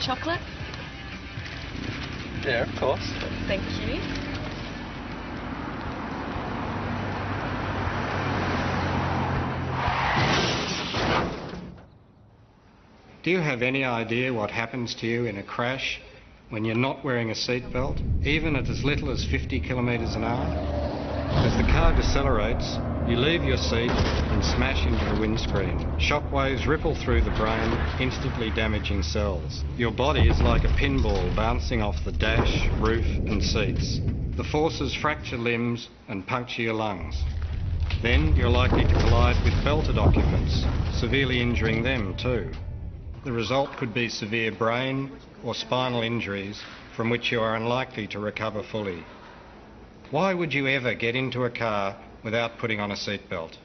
chocolate? Yeah, of course. Thank you. Do you have any idea what happens to you in a crash when you're not wearing a seatbelt, even at as little as 50 kilometres an hour? As the car decelerates, you leave your seat and smash into the windscreen. Shockwaves ripple through the brain, instantly damaging cells. Your body is like a pinball bouncing off the dash, roof and seats. The forces fracture limbs and puncture your lungs. Then you're likely to collide with belted occupants, severely injuring them too. The result could be severe brain or spinal injuries from which you are unlikely to recover fully. Why would you ever get into a car without putting on a seatbelt?